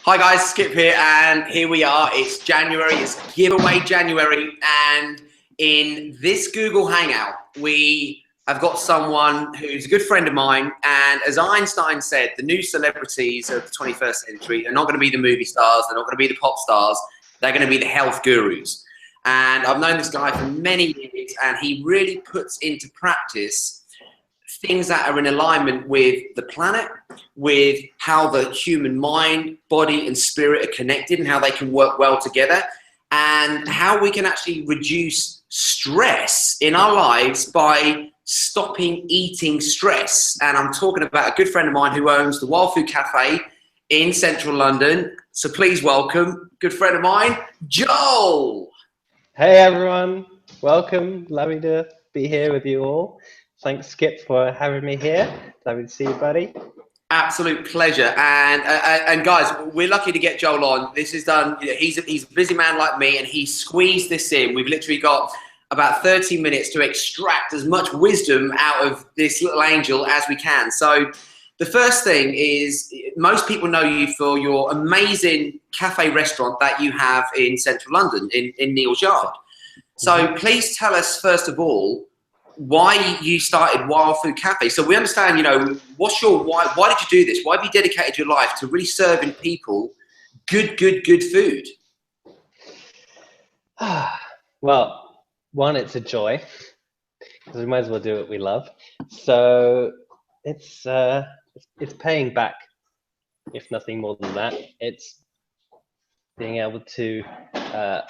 Hi guys, Skip here, and here we are. It's January, it's giveaway January, and in this Google Hangout, we have got someone who's a good friend of mine, and as Einstein said, the new celebrities of the 21st century are not going to be the movie stars, they're not going to be the pop stars, they're going to be the health gurus. And I've known this guy for many years, and he really puts into practice things that are in alignment with the planet, with how the human mind, body, and spirit are connected and how they can work well together, and how we can actually reduce stress in our lives by stopping eating stress. And I'm talking about a good friend of mine who owns the Wild Food Cafe in central London. So please welcome a good friend of mine, Joel. Hey everyone, welcome. Lovely to be here with you all. Thanks, Skip, for having me here. Lovely to see you, buddy. Absolute pleasure. And guys, we're lucky to get Joel on. This is done. You know, he's a busy man like me, and he squeezed this in. We've literally got about 30 minutes to extract as much wisdom out of this little angel as we can. So the first thing is, most people know you for your amazing cafe restaurant that you have in central London, in Neal's Yard. So please tell us, first of all, why you started Wild Food Cafe. So we understand, you know, what's your why? Why did you do this? Why have you dedicated your life to really serving people good food? Well, one, it's a joy, because we might as well do what we love. So it's paying back, if nothing more than that. It's being able to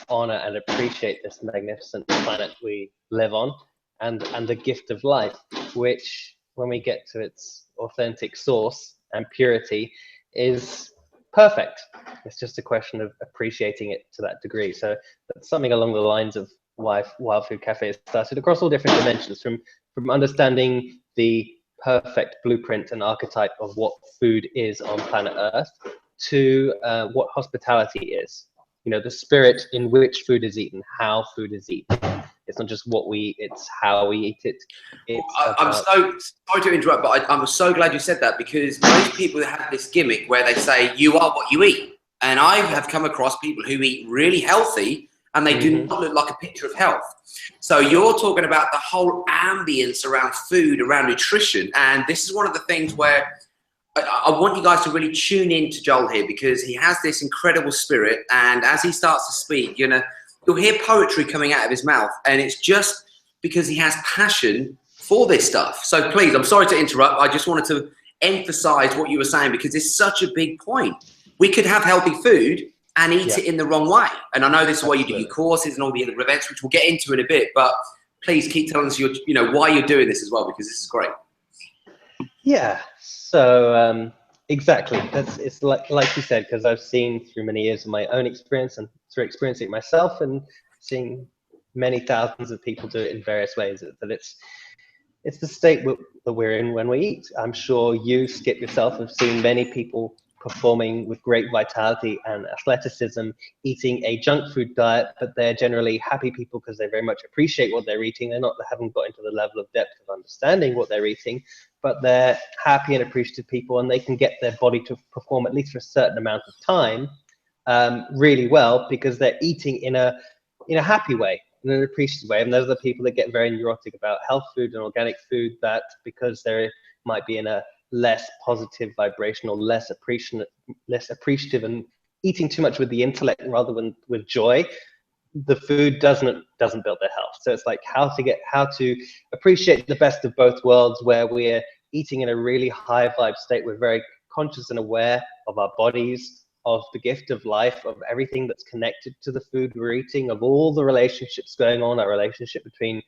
honor and appreciate this magnificent planet we live on, and the gift of life, which, when we get to its authentic source and purity, is perfect. It's just a question of appreciating it to that degree. So that's something along the lines of why Wild Food Cafe has started across all different dimensions, from understanding the perfect blueprint and archetype of what food is on planet Earth, to what hospitality is. You know, the spirit in which food is eaten, how food is eaten. It's not just what we eat, it's how we eat it. I'm so sorry to interrupt, but I'm so glad you said that, because most people have this gimmick where they say you are what you eat. And I have come across people who eat really healthy and they do not look like a picture of health. So you're talking about the whole ambience around food, around nutrition. And this is one of the things where I want you guys to really tune in to Joel here, because he has this incredible spirit. And as he starts to speak, you know, you'll hear poetry coming out of his mouth, and it's just because he has passion for this stuff. So please, I'm sorry to interrupt. I just wanted to emphasize what you were saying, because it's such a big point. We could have healthy food and eat it in the wrong way. And I know this is why you do your courses and all the other events, which we'll get into in a bit, but please keep telling us why you're doing this as well, because this is great. Yeah, so exactly. It's like you said, because I've seen through many years of my own experience, and through experiencing it myself and seeing many thousands of people do it in various ways, that it's the state that we're in when we eat. I'm sure you, Skip, yourself, have seen many people performing with great vitality and athleticism, eating a junk food diet, but they're generally happy people because they very much appreciate what they're eating. They haven't got into the level of depth of understanding what they're eating, but they're happy and appreciative people, and they can get their body to perform, at least for a certain amount of time, really well, because they're eating in a happy way, in an appreciative way. And those are the people that get very neurotic about health food and organic food, that because they might be in a less positive vibration, or less appreciative, and eating too much with the intellect rather than with joy, the food doesn't build their health. So it's like how to appreciate the best of both worlds, where we're eating in a really high vibe state. We're very conscious and aware of our bodies, of the gift of life, of everything that's connected to the food we're eating, of all the relationships going on, our relationship between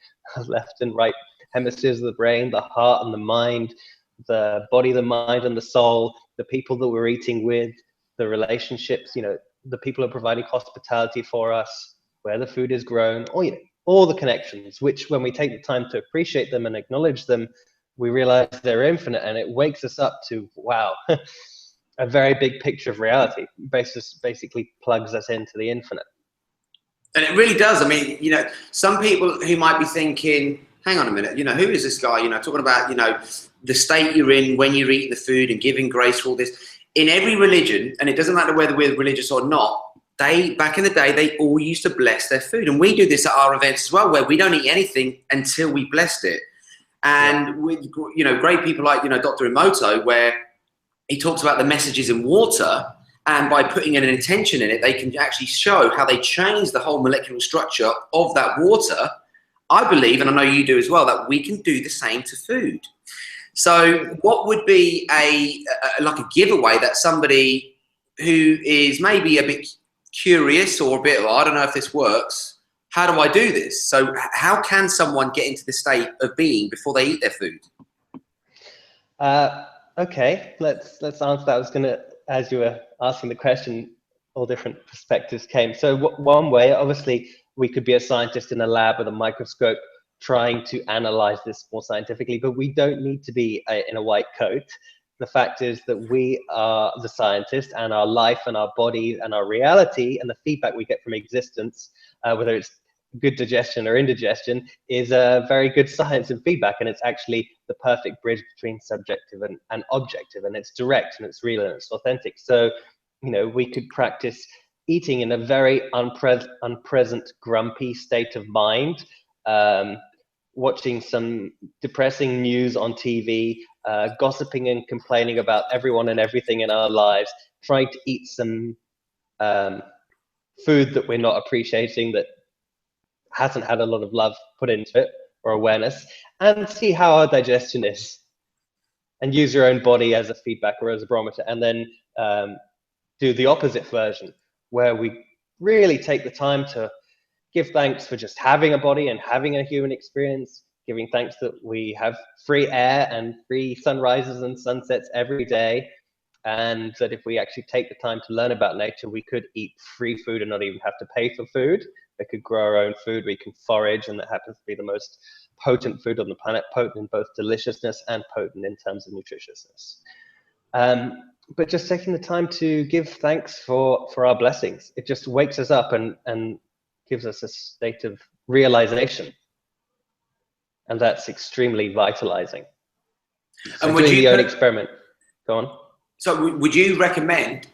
left and right hemispheres of the brain, the heart and the mind, the body, the mind and the soul, the people that we're eating with, the relationships, you know, the people who are providing hospitality for us, where the food is grown, all the connections, which, when we take the time to appreciate them and acknowledge them, we realize they're infinite, and it wakes us up to, wow, a very big picture of reality. Basically plugs us into the infinite. And it really does. I mean, you know, some people who might be thinking, hang on a minute, you know, who is this guy, you know, talking about, you know, the state you're in when you're eating the food and giving grace for all this. in every religion, and it doesn't matter whether we're religious or not, back in the day, they all used to bless their food. And we do this at our events as well, where we don't eat anything until we blessed it. And with, you know, great people like, you know, Dr. Emoto, where he talks about the messages in water, and by putting an intention in it, they can actually show how they change the whole molecular structure of that water. I believe, and I know you do as well, that we can do the same to food. So what would be like a giveaway that somebody who is maybe a bit curious or a bit, I don't know if this works, how do I do this? So how can someone get into the state of being before they eat their food? Okay, let's answer that. I was gonna, as you were asking the question, all different perspectives came. So one way, obviously, we could be a scientist in a lab with a microscope trying to analyze this more scientifically, but we don't need to be in a white coat. The fact is that we are the scientist, and our life and our body and our reality and the feedback we get from existence, whether it's good digestion or indigestion, is a very good science and feedback, and it's actually the perfect bridge between subjective and objective, and it's direct and it's real and it's authentic. So, you know, we could practice eating in a very unpresent, grumpy state of mind, watching some depressing news on TV, gossiping and complaining about everyone and everything in our lives, trying to eat some food that we're not appreciating, that hasn't had a lot of love put into it or awareness, and see how our digestion is, and use your own body as a feedback or as a barometer, and then do the opposite version, where we really take the time to give thanks for just having a body and having a human experience, giving thanks that we have free air and free sunrises and sunsets every day, and that if we actually take the time to learn about nature, we could eat free food and not even have to pay for food. We could grow our own food, we can forage, and that happens to be the most potent food on the planet, potent in both deliciousness and potent in terms of nutritiousness. But just taking the time to give thanks for our blessings, it just wakes us up and gives us a state of realization, and that's extremely vitalizing. So And doing the own experiment. Go on. So would you recommend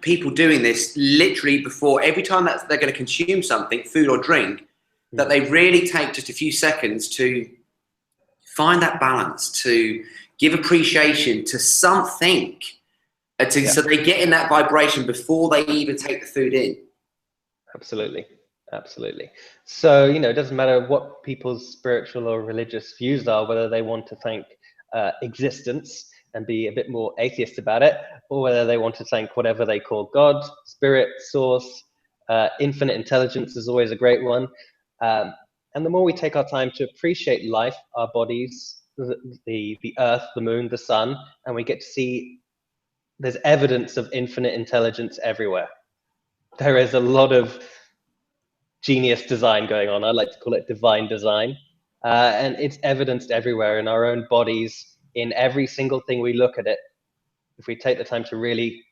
people doing this literally before every time that they're going to consume something, food or drink, that they really take just a few seconds to find that balance, to give appreciation to something, so they get in that vibration before they even take the food in? Absolutely. Absolutely. So, you know, it doesn't matter what people's spiritual or religious views are, whether they want to thank existence and be a bit more atheist about it, or whether they want to thank whatever they call God, spirit, source, infinite intelligence is always a great one. And the more we take our time to appreciate life, our bodies, the earth, the moon, the sun, and we get to see there's evidence of infinite intelligence everywhere. There is a lot of genius design going on. I like to call it divine design. And it's evidenced everywhere in our own bodies, in every single thing we look at it. If we take the time to really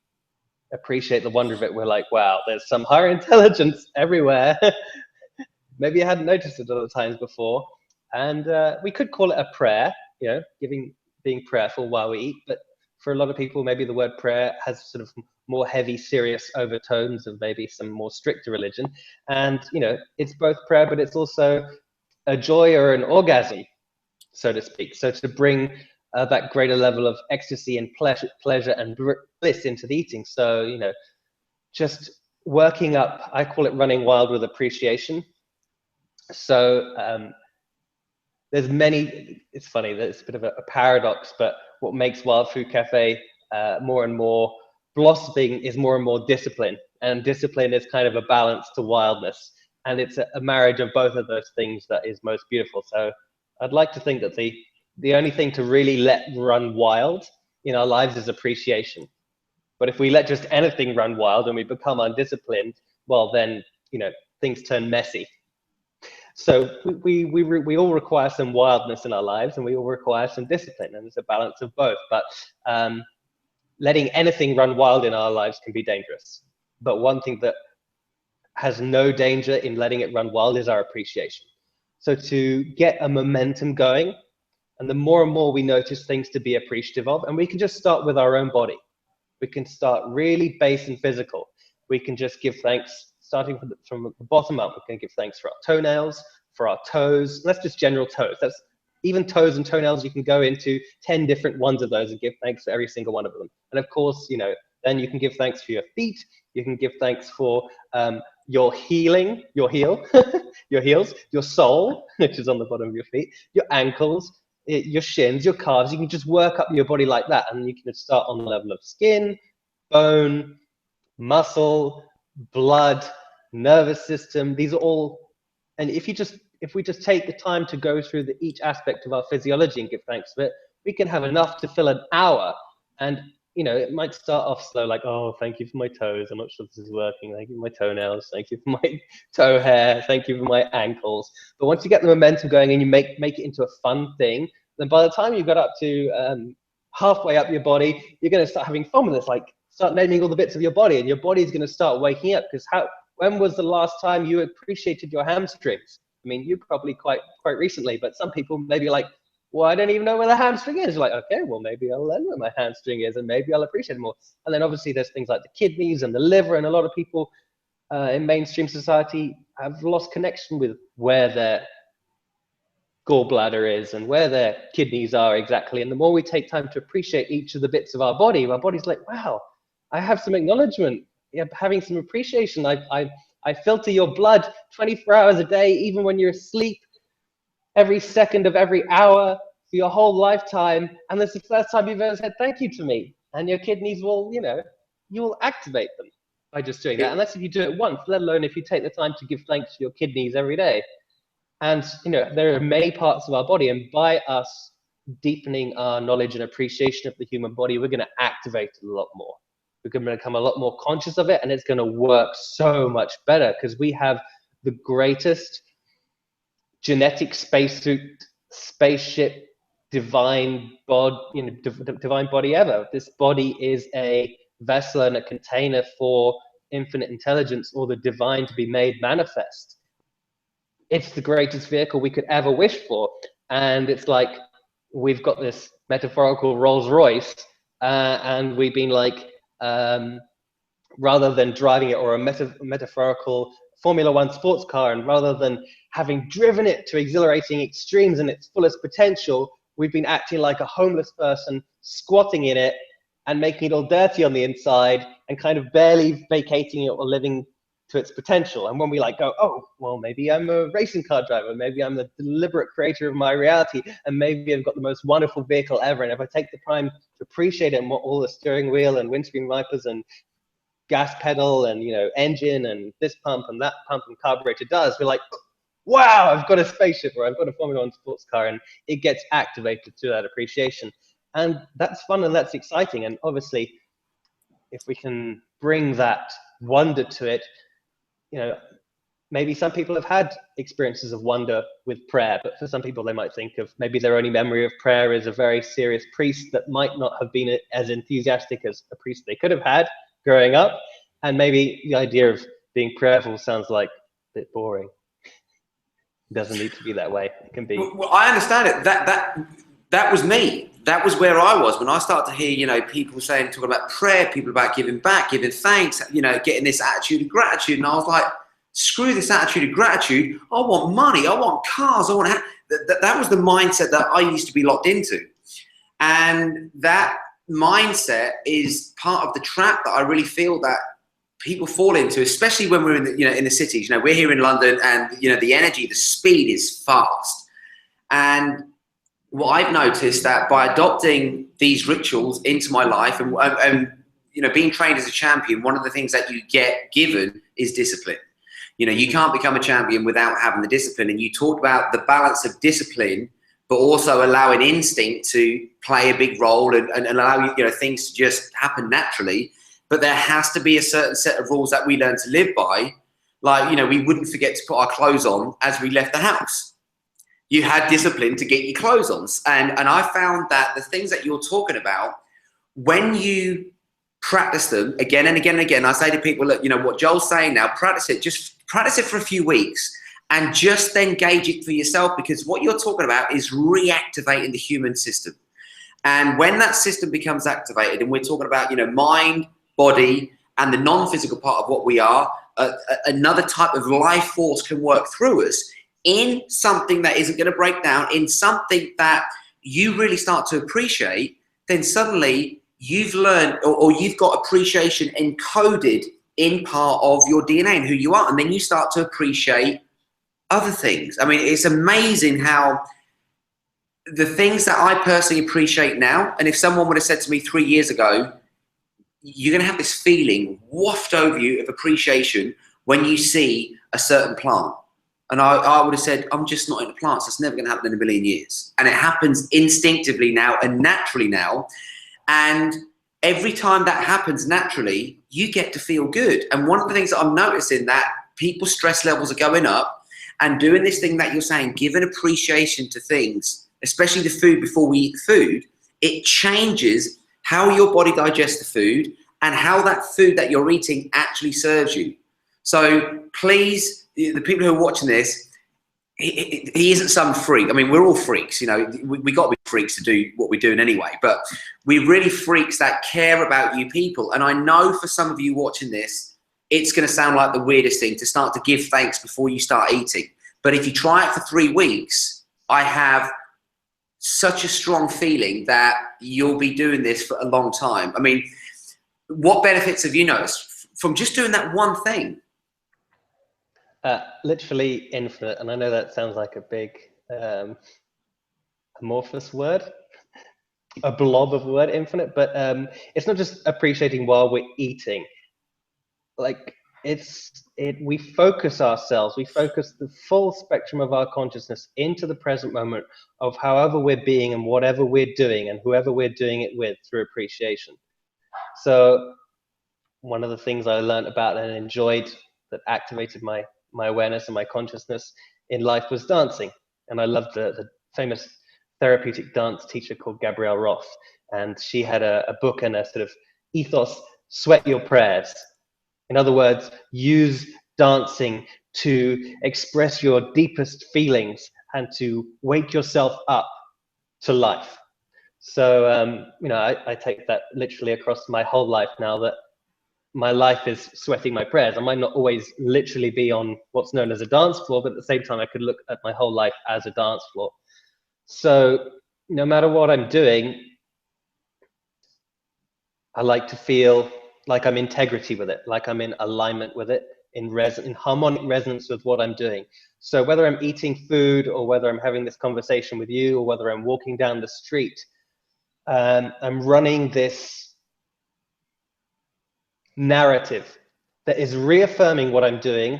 appreciate the wonder of it, we're like, wow, there's some higher intelligence everywhere. Maybe I hadn't noticed it other times before. And we could call it a prayer, you know, being prayerful while we eat. But for a lot of people, maybe the word prayer has sort of more heavy, serious overtones of maybe some more stricter religion. And, you know, it's both prayer, but it's also a joy or an orgasm, so to speak. So to bring that greater level of ecstasy and pleasure and bliss into the eating. So, you know, just working up, I call it running wild with appreciation. So there's many, it's funny, there's a bit of a paradox, but what makes Wild Food Cafe more and more blossoming is more and more discipline. And discipline is kind of a balance to wildness. And it's a marriage of both of those things that is most beautiful. So I'd like to think that the only thing to really let run wild in our lives is appreciation. But if we let just anything run wild and we become undisciplined, well, then, you know, things turn messy. So we all require some wildness in our lives, and we all require some discipline, and it's a balance of both. But letting anything run wild in our lives can be dangerous. But one thing that has no danger in letting it run wild is our appreciation. So to get a momentum going, and the more and more we notice things to be appreciative of, and we can just start with our own body. We can start really base and physical. We can just give thanks, starting from the bottom up. We can give thanks for our toenails, for our toes. And that's just general toes. That's even toes and toenails. You can go into 10 different ones of those and give thanks for every single one of them. And of course, you know, then you can give thanks for your feet. You can give thanks for your heel, your heels, your sole, which is on the bottom of your feet, your ankles, your shins, your calves. You can just work up your body like that, and you can start on the level of skin, bone, muscle, blood, nervous system. These are all, and if we just take the time to go through each aspect of our physiology and give thanks for it, we can have enough to fill an hour. And you know, it might start off slow, like, oh, thank you for my toes. I'm not sure this is working. Thank you for my toenails. Thank you for my toe hair. Thank you for my ankles. But once you get the momentum going and you make it into a fun thing, then by the time you got up to halfway up your body, you're going to start having fun with this. Like, start naming all the bits of your body, and your body's going to start waking up. Because when was the last time you appreciated your hamstrings? I mean, you probably quite recently, but some people maybe like, well, I don't even know where the hamstring is. You're like, okay, well, maybe I'll learn where my hamstring is, and maybe I'll appreciate it more. And then obviously there's things like the kidneys and the liver, and a lot of people in mainstream society have lost connection with where their gallbladder is and where their kidneys are exactly. And the more we take time to appreciate each of the bits of our body's like, wow, I have some acknowledgement, having some appreciation. I filter your blood 24 hours a day, even when you're asleep, every second of every hour for your whole lifetime, and this is the first time you've ever said thank you to me. And your kidneys will, you know, you will activate them by just doing that. And that's if you do it once, let alone if you take the time to give thanks to your kidneys every day. And you know, there are many parts of our body, and by us deepening our knowledge and appreciation of the human body, we're going to activate it a lot more. We're going to become a lot more conscious of it, and it's going to work so much better because we have the greatest genetic spacesuit, spaceship, divine body, you know, divine body ever. This body is a vessel and a container for infinite intelligence, or the divine to be made manifest. It's the greatest vehicle we could ever wish for. And it's like we've got this metaphorical Rolls Royce, and we've been like, rather than driving it, or a metaphorical Formula One sports car, and rather than having driven it to exhilarating extremes and its fullest potential, we've been acting like a homeless person, squatting in it and making it all dirty on the inside and kind of barely vacating it or living to its potential. And when we like go, oh, well, maybe I'm a racing car driver, maybe I'm the deliberate creator of my reality, and maybe I've got the most wonderful vehicle ever. And if I take the time to appreciate it and what all the steering wheel and windscreen wipers and gas pedal and, you know, engine and this pump and that pump and carburetor does, we're like, wow, I've got a spaceship, or I've got a Formula One sports car, and it gets activated to that appreciation. And that's fun and that's exciting. And obviously, if we can bring that wonder to it, you know, maybe some people have had experiences of wonder with prayer, but for some people, they might think of maybe their only memory of prayer is a very serious priest that might not have been as enthusiastic as a priest they could have had growing up. And maybe the idea of being prayerful sounds like a bit boring. It doesn't need to be that way. It can be. Well, I understand it. That was me. That was where I was when I started to hear, you know, people talking about prayer, people about giving back, giving thanks, you know, getting this attitude of gratitude. And I was like, screw this attitude of gratitude. I want money. I want cars. I want that was the mindset that I used to be locked into. And that mindset is part of the trap that I really feel that people fall into, especially when we're in the, you know, in the cities. You know, we're here in London, and you know, the energy, the speed is fast. And what I've noticed that by adopting these rituals into my life and you know, being trained as a champion, one of the things that you get given is discipline. You know, you can't become a champion without having the discipline. And you talked about the balance of discipline, but also allowing instinct to play a big role and allow, you know, things to just happen naturally. But there has to be a certain set of rules that we learn to live by. Like, you know, we wouldn't forget to put our clothes on as we left the house. You had discipline to get your clothes on. And I found that the things that you're talking about, when you practice them again and again and again, I say to people, look, you know, what Joel's saying now, practice it. Just practice it for a few weeks and just then gauge it for yourself, because what you're talking about is reactivating the human system. And when that system becomes activated, and we're talking about, you know, mind, body, and the non-physical part of what we are, another type of life force can work through us in something that isn't going to break down, in something that you really start to appreciate, then suddenly you've learned, or you've got appreciation encoded in part of your DNA and who you are. And then you start to appreciate other things. I mean, it's amazing how the things that I personally appreciate now, and if someone would have said to me 3 years ago, you're going to have this feeling waft over you of appreciation when you see a certain plant. And I would have said, I'm just not into plants. That's never going to happen in a million years. And it happens instinctively now and naturally now. And every time that happens naturally, you get to feel good. And one of the things that I'm noticing, that people's stress levels are going up, and doing this thing that you're saying, giving appreciation to things, especially the food before we eat the food, it changes how your body digests the food and how that food that you're eating actually serves you. So please, the people who are watching this, he isn't some freak. I mean, we're all freaks, you know, we got to be freaks to do what we're doing anyway, but we're really freaks that care about you people. And I know for some of you watching this, it's going to sound like the weirdest thing to start to give thanks before you start eating. But if you try it for 3 weeks, I have such a strong feeling that you'll be doing this for a long time. I mean, what benefits have you noticed from just doing that one thing? Literally infinite. And I know that sounds like a big amorphous word, a blob of word, infinite, but it's not just appreciating while we're eating. Like, we focus ourselves, we focus the full spectrum of our consciousness into the present moment of however we're being and whatever we're doing and whoever we're doing it with through appreciation. So one of the things I learned about and enjoyed that activated my awareness and my consciousness in life was dancing. And I loved the famous therapeutic dance teacher called Gabrielle Roth. And she had a book and a sort of ethos, sweat your prayers. In other words, use dancing to express your deepest feelings and to wake yourself up to life. So, you know, I take that literally across my whole life now, that my life is sweating my prayers. I might not always literally be on what's known as a dance floor, but at the same time, I could look at my whole life as a dance floor. So no matter what I'm doing, I like to feel like I'm in integrity with it, like I'm in alignment with it, in harmonic resonance with what I'm doing. So whether I'm eating food or whether I'm having this conversation with you or whether I'm walking down the street, I'm running this narrative that is reaffirming what I'm doing,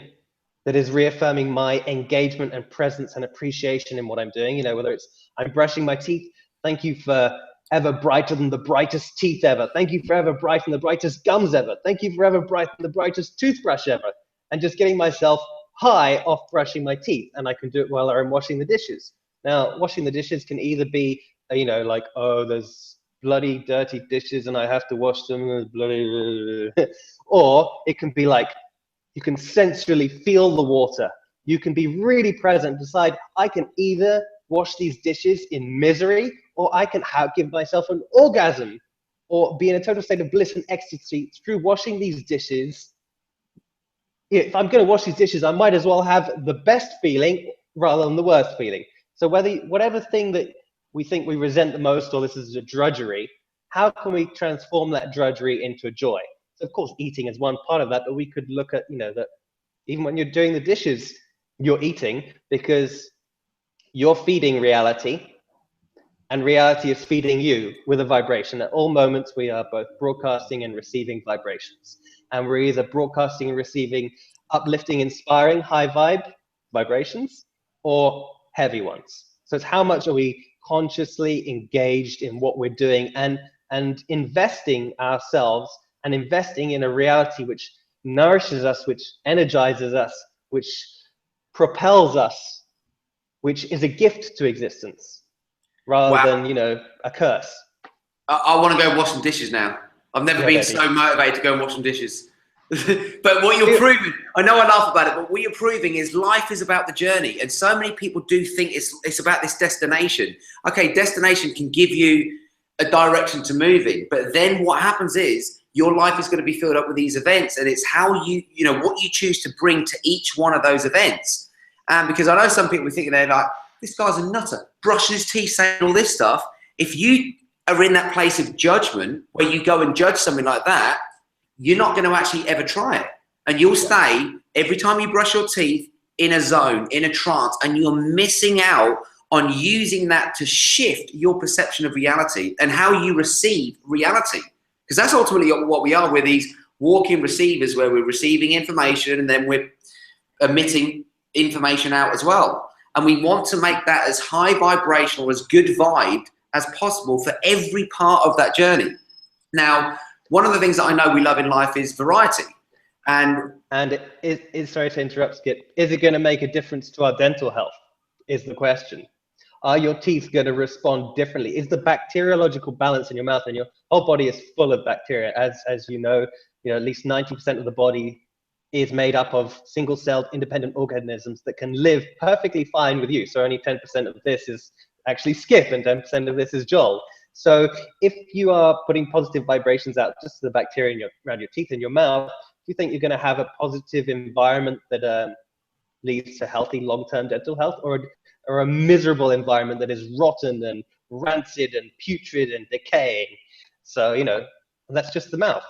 that is reaffirming my engagement and presence and appreciation in what I'm doing. You know, whether it's I'm brushing my teeth, thank you for ever brighter than the brightest teeth ever. Thank you for ever brighter than the brightest gums ever. Thank you for ever brighter than the brightest toothbrush ever. And just getting myself high off brushing my teeth. And I can do it while I'm washing the dishes. Now, washing the dishes can either be, you know, like, oh, there's bloody dirty dishes and I have to wash them, bloody, or it can be like, you can sensually feel the water. You can be really present, decide I can either wash these dishes in misery, or I can give myself an orgasm, or be in a total state of bliss and ecstasy through washing these dishes. If I'm going to wash these dishes, I might as well have the best feeling rather than the worst feeling. So whatever thing that we think we resent the most, or this is a drudgery, how can we transform that drudgery into a joy? So of course, eating is one part of that, but we could look at, you know, that even when you're doing the dishes, you're eating because you're feeding reality, and reality is feeding you with a vibration. At all moments, we are both broadcasting and receiving vibrations. And we're either broadcasting and receiving uplifting, inspiring, high vibe vibrations, or heavy ones. So it's how much are we consciously engaged in what we're doing, and investing ourselves and investing in a reality which nourishes us, which energizes us, which propels us, which is a gift to existence, rather than, you know, a curse. I want to go wash some dishes now. I've never been so motivated to go and wash some dishes. But what you're proving, I know I laugh about it, but what you're proving is life is about the journey. And so many people do think it's about this destination. Okay, destination can give you a direction to move in. But then what happens is your life is going to be filled up with these events, and it's how you know, what you choose to bring to each one of those events. Because I know some people are thinking, they're like, this guy's a nutter, brushing his teeth, saying all this stuff. If you are in that place of judgment where you go and judge something like that, you're not going to actually ever try it. And you'll stay, every time you brush your teeth, in a zone, in a trance, and you're missing out on using that to shift your perception of reality and how you receive reality. Because that's ultimately what we are. We're these walking receivers where we're receiving information and then we're emitting information out as well. And we want to make that as high vibrational, as good vibe as possible for every part of that journey. Now, one of the things that I know we love in life is variety. And sorry to interrupt, Skip. Is it going to make a difference to our dental health? Is the question. Are your teeth going to respond differently? Is the bacteriological balance in your mouth, and your whole body is full of bacteria, as you know, at least 90% of the body is made up of single-celled independent organisms that can live perfectly fine with you. So only 10% of this is actually Skip and 10% of this is Joel. So if you are putting positive vibrations out just to the bacteria around your teeth and your mouth, do you think you're going to have a positive environment that leads to healthy long-term dental health, or a miserable environment that is rotten and rancid and putrid and decaying? So, that's just the mouth.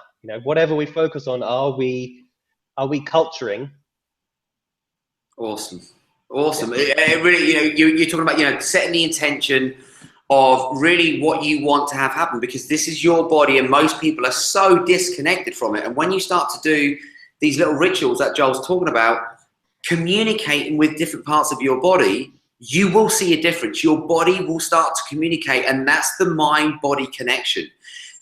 Whatever we focus on, are we culturing? Awesome. It really, you're talking about, setting the intention of really what you want to have happen, because this is your body and most people are so disconnected from it. And when you start to do these little rituals that Joel's talking about, communicating with different parts of your body, you will see a difference. Your body will start to communicate, and that's the mind-body connection.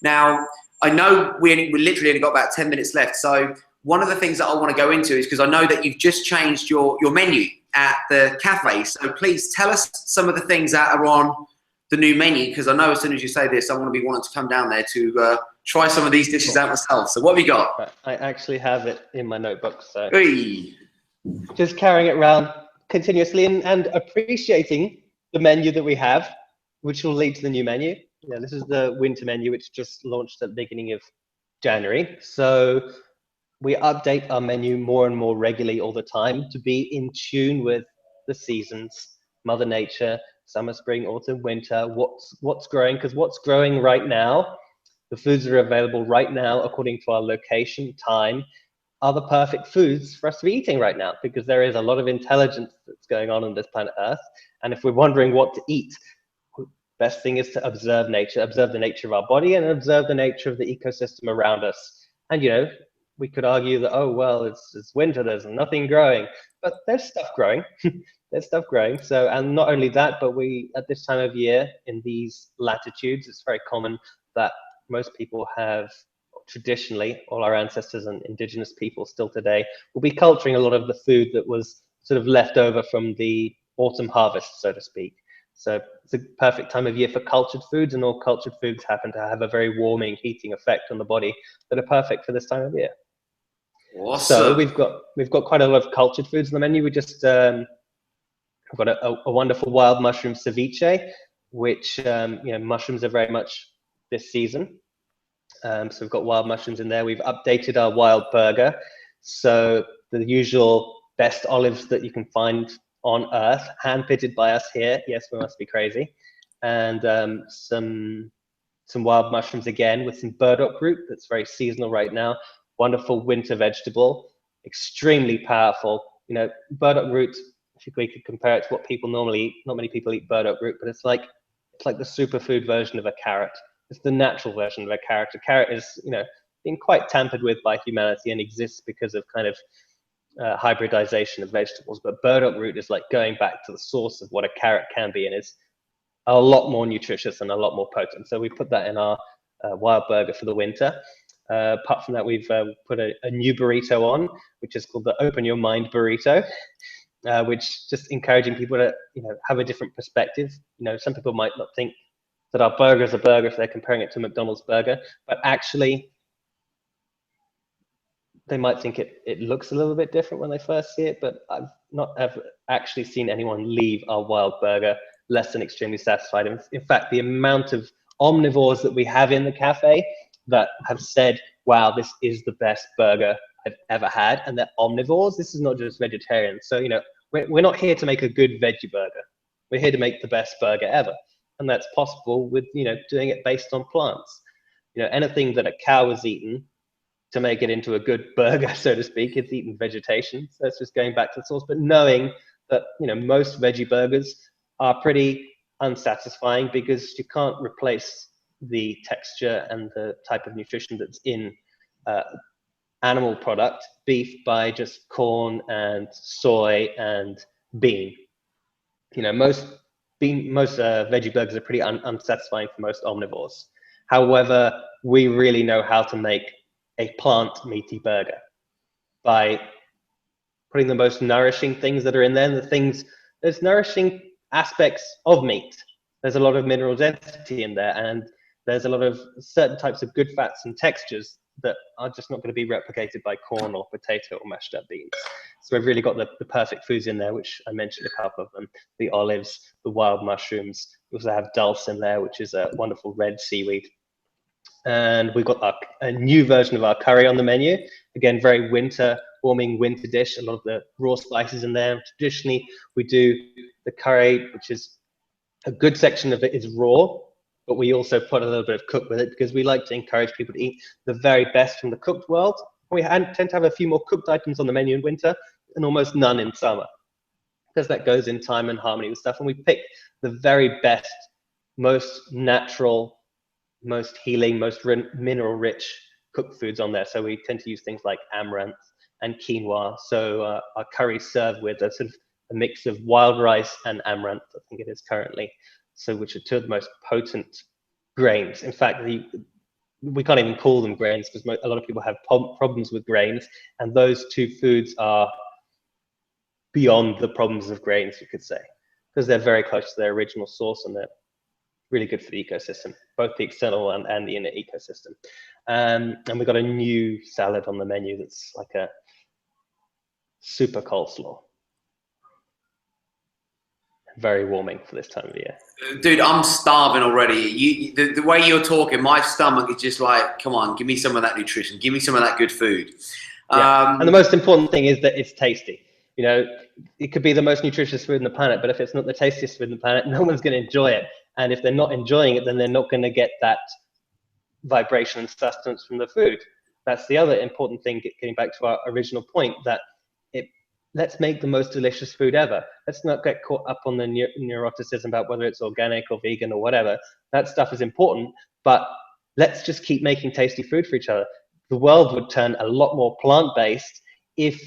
Now, I know we literally only got about 10 minutes left. So one of the things that I want to go into is, because I know that you've just changed your menu at the cafe. So please tell us some of the things that are on the new menu, because I know as soon as you say this, I want to be wanting to come down there to try some of these dishes out myself. So what have you got? I actually have it in my notebook. So Hey. Just carrying it around continuously and appreciating the menu that we have, which will lead to the new menu. Yeah, this is the winter menu, which just launched at the beginning of January. So we update our menu more and more regularly all the time to be in tune with the seasons, Mother Nature, summer, spring, autumn, winter, what's growing, because what's growing right now, the foods that are available right now, according to our location, time, are the perfect foods for us to be eating right now, because there is a lot of intelligence that's going on this planet Earth. And if we're wondering what to eat, best thing is to observe nature, observe the nature of our body, and observe the nature of the ecosystem around us. And we could argue that, oh well, it's winter, there's nothing growing, but there's stuff growing. There's stuff growing. So, and not only that, but at this time of year in these latitudes, it's very common that most people have, traditionally, all our ancestors and indigenous people still today will be culturing a lot of the food that was sort of left over from the autumn harvest, so to speak. So it's a perfect time of year for cultured foods, and all cultured foods happen to have a very warming, heating effect on the body that are perfect for this time of year. Awesome. So we've got quite a lot of cultured foods on the menu. We just we've got a wonderful wild mushroom ceviche, which mushrooms are very much this season. So we've got wild mushrooms in there. We've updated our wild burger. So the usual best olives that you can find on Earth, hand-pitted by us here. Yes, we must be crazy. And some wild mushrooms again with some burdock root that's very seasonal right now. Wonderful winter vegetable, extremely powerful. Burdock root, if we could compare it to what people normally eat, not many people eat burdock root, but it's like the superfood version of a carrot. It's the natural version of a carrot. A carrot is, been quite tampered with by humanity and exists because of kind of hybridization of vegetables. But burdock root is like going back to the source of what a carrot can be, and is a lot more nutritious and a lot more potent. So we put that in our wild burger for the winter. Apart from that, we've put a new burrito on, which is called the Open Your Mind burrito, which just encouraging people to have a different perspective. Some people might not think that our burger is a burger if they're comparing it to a McDonald's burger, but actually they might think it looks a little bit different when they first see it. But I've not ever actually seen anyone leave our wild burger less than extremely satisfied. In fact, the amount of omnivores that we have in the cafe that have said, wow, this is the best burger I've ever had, and they're omnivores. This is not just vegetarians. So, you know, we're not here to make a good veggie burger. We're here to make the best burger ever. And that's possible with, you know, doing it based on plants. You know, anything that a cow has eaten to make it into a good burger, so to speak, it's eaten vegetation. So it's just going back to the source, but knowing that, you know, most veggie burgers are pretty unsatisfying because you can't replace the texture and the type of nutrition that's in animal product, beef, by just corn and soy and bean. You know, most veggie burgers are pretty unsatisfying for most omnivores. However, we really know how to make a plant meaty burger by putting the most nourishing things that are in there. And there's nourishing aspects of meat. There's a lot of mineral density in there, and there's a lot of certain types of good fats and textures that are just not going to be replicated by corn or potato or mashed up beans. So we've really got the perfect foods in there, which I mentioned a couple of them: the olives, the wild mushrooms. We also have dulse in there, which is a wonderful red seaweed. And we've got a new version of our curry on the menu. Again, very warming winter dish. A lot of the raw spices in there. Traditionally, we do the curry, which is a good section of it is raw, but we also put a little bit of cooked with it because we like to encourage people to eat the very best from the cooked world. We tend to have a few more cooked items on the menu in winter and almost none in summer, because that goes in time and harmony with stuff. And we pick the very best, most natural, most healing, most mineral rich cooked foods on there. So we tend to use things like amaranth and quinoa. So our curries serve with a sort of a mix of wild rice and amaranth, I think it is currently. So which are two of the most potent grains. In fact, we can't even call them grains because a lot of people have problems with grains. And those two foods are beyond the problems of grains, you could say, because they're very close to their original source and they're really good for the ecosystem, both the external and the inner ecosystem. And we've got a new salad on the menu that's like a super coleslaw. Very warming for this time of year. Dude, I'm starving already. The way you're talking, my stomach is just like, come on, give me some of that nutrition. Give me some of that good food. Yeah. And the most important thing is that it's tasty. You know, it could be the most nutritious food on the planet, but if it's not the tastiest food on the planet, no one's going to enjoy it. And if they're not enjoying it, then they're not going to get that vibration and sustenance from the food. That's the other important thing, getting back to our original point, that let's make the most delicious food ever. Let's not get caught up on the neuroticism about whether it's organic or vegan or whatever. That stuff is important, but let's just keep making tasty food for each other. The world would turn a lot more plant-based if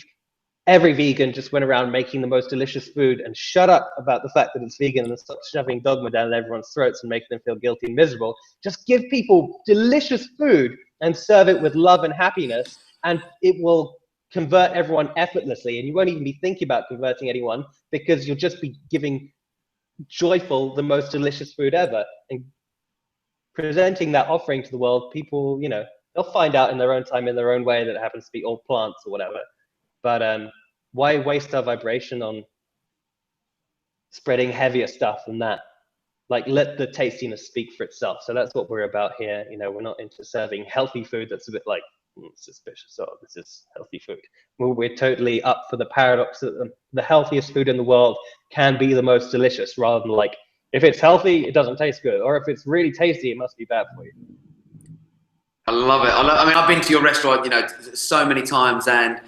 every vegan just went around making the most delicious food and shut up about the fact that it's vegan and stop shoving dogma down everyone's throats and making them feel guilty and miserable. Just give people delicious food and serve it with love and happiness, and it will convert everyone effortlessly, and you won't even be thinking about converting anyone because you'll just be giving joyful, the most delicious food ever, and presenting that offering to the world. People, you know, they'll find out in their own time, in their own way, that it happens to be all plants or whatever. But why waste our vibration on spreading heavier stuff than that? Like, let the tastiness speak for itself. So that's what we're about here. You know, we're not into serving healthy food that's a bit like suspicious. Oh, this is healthy food. We're totally up for the paradox that the healthiest food in the world can be the most delicious, rather than like, if it's healthy, it doesn't taste good, or if it's really tasty, it must be bad for you. I love it. I mean, I've been to your restaurant, you know, so many times, and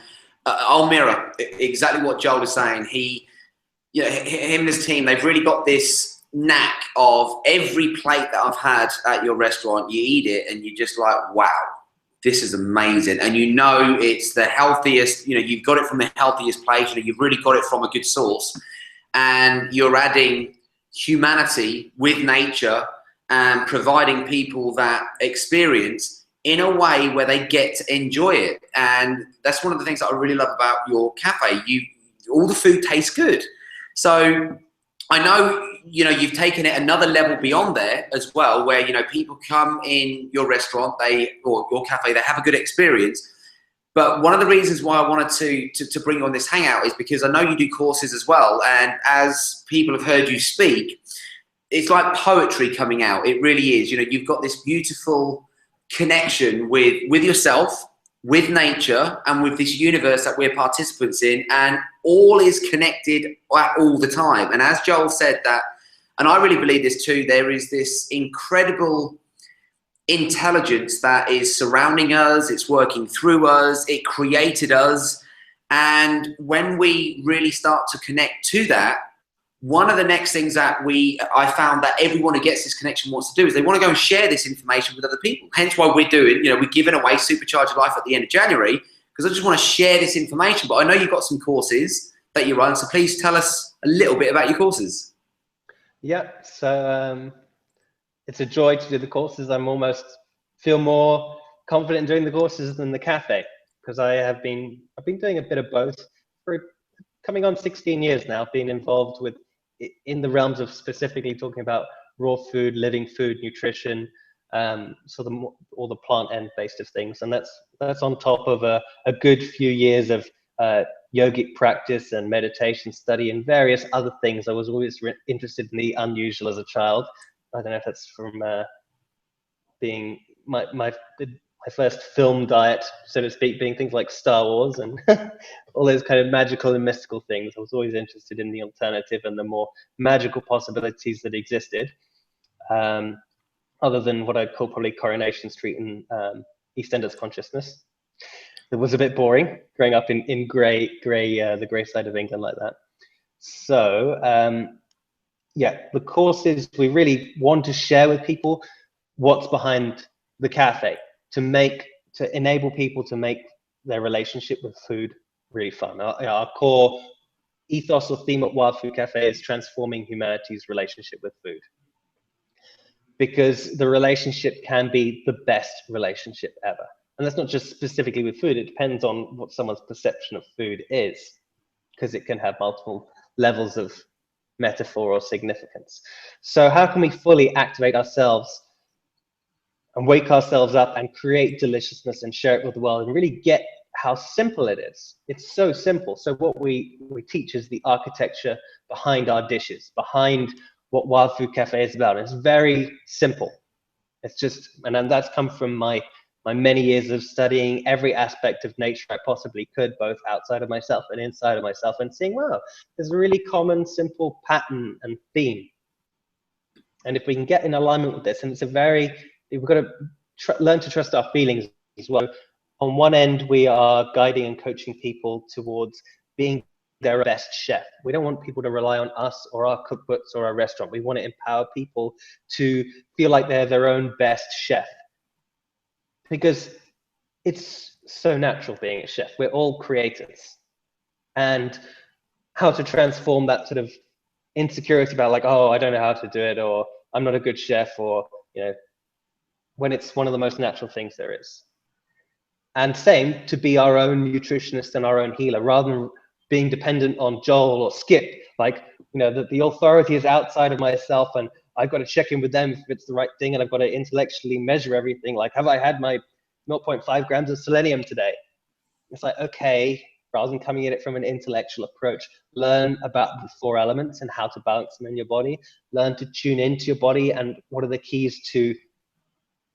I'll mirror exactly what Joel is saying. You know, him and his team, they've really got this knack of every plate that I've had at your restaurant, you eat it and you're just like, wow, this is amazing. And you know it's the healthiest, you know, you've got it from the healthiest place, you know, you've really got it from a good source. And you're adding humanity with nature and providing people that experience in a way where they get to enjoy it. And that's one of the things that I really love about your cafe. All the food tastes good. So I know, you know, you've taken it another level beyond there as well, where, you know, people come in your restaurant, or your cafe, they have a good experience. But one of the reasons why I wanted to bring you on this hangout is because I know you do courses as well. And as people have heard you speak, it's like poetry coming out. It really is. You know, you've got this beautiful connection with yourself, with nature, and with this universe that we're participants in, and all is connected all the time. And as Joel said that, and I really believe this too, there is this incredible intelligence that is surrounding us, it's working through us, it created us. And when we really start to connect to that, one of the next things that I found that everyone who gets this connection wants to do is they want to go and share this information with other people. Hence why we're doing, you know, we're giving away Supercharge Life at the end of January, because I just want to share this information. But I know you've got some courses that you run, so please tell us a little bit about your courses. Yeah, so it's a joy to do the courses. I'm almost feel more confident doing the courses than the cafe, because I've been doing a bit of both for coming on 16 years now, being involved with in the realms of specifically talking about raw food, living food, nutrition, so all the plant end based of things, and that's on top of a good few years of yogic practice and meditation study and various other things. I was always interested in the unusual as a child. I don't know if that's from being my first film diet, so to speak, being things like Star Wars and all those kind of magical and mystical things. I was always interested in the alternative and the more magical possibilities that existed, other than what I'd call probably Coronation Street and EastEnders consciousness. It was a bit boring growing up in the grey side of England like that. So yeah, the courses, we really want to share with people what's behind the cafe, to enable people to make their relationship with food really fun. Our core ethos or theme at Wild Food Cafe is transforming humanity's relationship with food, because the relationship can be the best relationship ever. And that's not just specifically with food, it depends on what someone's perception of food is, because it can have multiple levels of metaphor or significance. So how can we fully activate ourselves and wake ourselves up and create deliciousness and share it with the world and really get how simple it is? It's so simple. So what we teach is the architecture behind our dishes, behind what Wild Food Cafe is about. It's very simple. It's just, and that's come from my many years of studying every aspect of nature I possibly could, both outside of myself and inside of myself, and seeing, wow, there's a really common, simple pattern and theme. And if we can get in alignment with this, and we've got to learn to trust our feelings as well. On one end, we are guiding and coaching people towards being their best chef. We don't want people to rely on us or our cookbooks or our restaurant. We want to empower people to feel like they're their own best chef, because it's so natural being a chef. We're all creators. And how to transform that sort of insecurity about like, oh, I don't know how to do it, or I'm not a good chef, or, you know, when it's one of the most natural things there is. And same, to be our own nutritionist and our own healer, rather than being dependent on Joel or Skip, like, you know, that the authority is outside of myself and I've got to check in with them if it's the right thing, and I've got to intellectually measure everything. Like, have I had my 0.5 grams of selenium today? It's like, okay, rather than coming at it from an intellectual approach, learn about the 4 elements and how to balance them in your body. Learn to tune into your body, and what are the keys to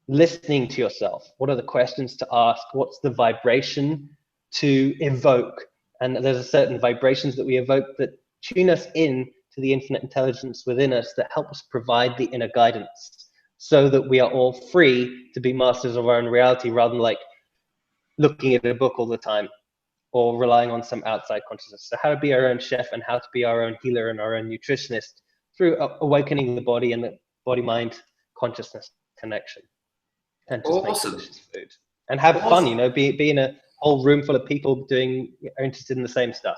listening to yourself? What are the questions to ask? What's the vibration to evoke? And there's a certain vibrations that we evoke that tune us in to the infinite intelligence within us, that help us provide the inner guidance, so that we are all free to be masters of our own reality, rather than like looking at a book all the time or relying on some outside consciousness. So how to be our own chef and how to be our own healer and our own nutritionist through awakening the body and the body-mind consciousness connection. And just make delicious food and have fun, you know, be in a whole room full of people are interested in the same stuff.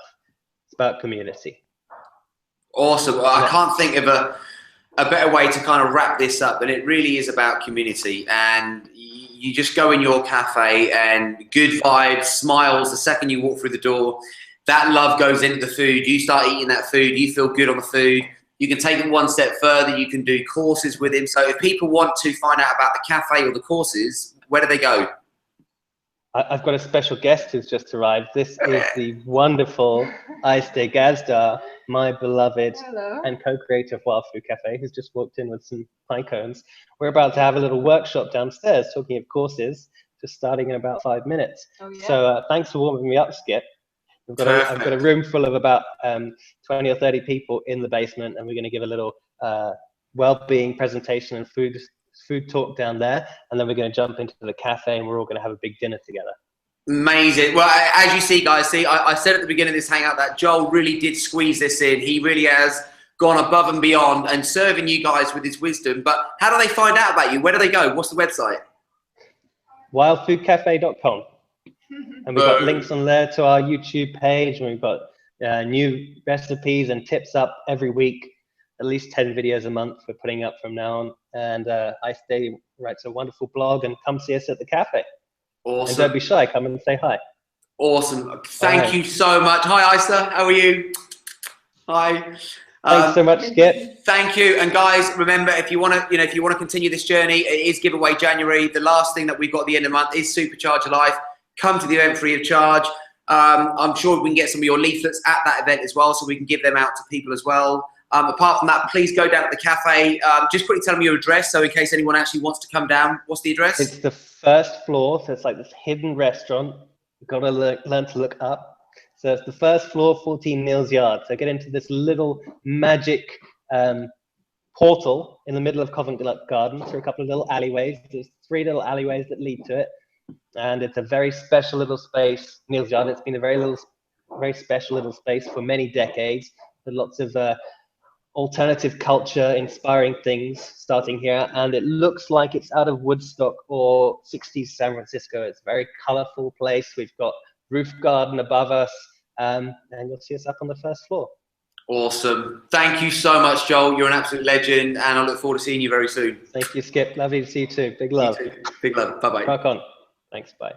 It's about community. Awesome. Well, I can't think of a better way to kind of wrap this up, and it really is about community. And you just go in your cafe and good vibes, smiles the second you walk through the door. That love goes into the food. You start eating that food. You feel good on the food. You can take it one step further. You can do courses with him. So if people want to find out about the cafe or the courses, where do they go? I've got a special guest who's just arrived. This is the wonderful Aiste Gazda, my beloved and co-creator of Wild Food Cafe, who's just walked in with some pie cones. We're about to have a little workshop downstairs, talking of courses, just starting in about 5 minutes. Oh, yeah. So thanks for warming me up, Skip. I've got a room full of about 20 or 30 people in the basement, and we're going to give a little well-being presentation and food talk down there, and then we're going to jump into the cafe, and we're all going to have a big dinner together. Amazing. Well, as you see, guys, I said at the beginning of this hangout that Joel really did squeeze this in. He really has gone above and beyond and serving you guys with his wisdom. But how do they find out about you? Where do they go? What's the website? wildfoodcafe.com. And we've got links on there to our YouTube page, and we've got new recipes and tips up every week. At least 10 videos a month we're putting up from now on. And Aiste writes a wonderful blog, and come see us at the cafe. Awesome. And don't be shy, come and say hi. Awesome. Thank you so much. Hi, Aiste. How are you? Hi. Thanks so much, Skip. Thank you. And guys, remember, if you want to continue this journey, it is giveaway January. The last thing that we've got at the end of the month is Supercharge Life. Come to the event free of charge. I'm sure we can get some of your leaflets at that event as well, so we can give them out to people as well. Apart from that, please go down to the cafe. Just quickly tell me your address, so in case anyone actually wants to come down. What's the address? It's the first floor, so it's like this hidden restaurant. You've got to learn to look up. So it's the first floor, 14 Mills Yard. So get into this little magic portal in the middle of Covent Garden through a couple of little alleyways. There's 3 little alleyways that lead to it. And it's a very special little space, Mills Yard. It's been a very special little space for many decades, with lots of alternative culture, inspiring things starting here, and it looks like it's out of Woodstock or 60s San Francisco. It's a very colorful place. We've got roof garden above us, and you'll see us up on the first floor. Awesome. Thank you so much, Joel. You're an absolute legend, and I look forward to seeing you very soon. Thank you, Skip. Lovely to see you too. Big love. You too. Big love. Bye-bye. Rock on. Thanks. Bye.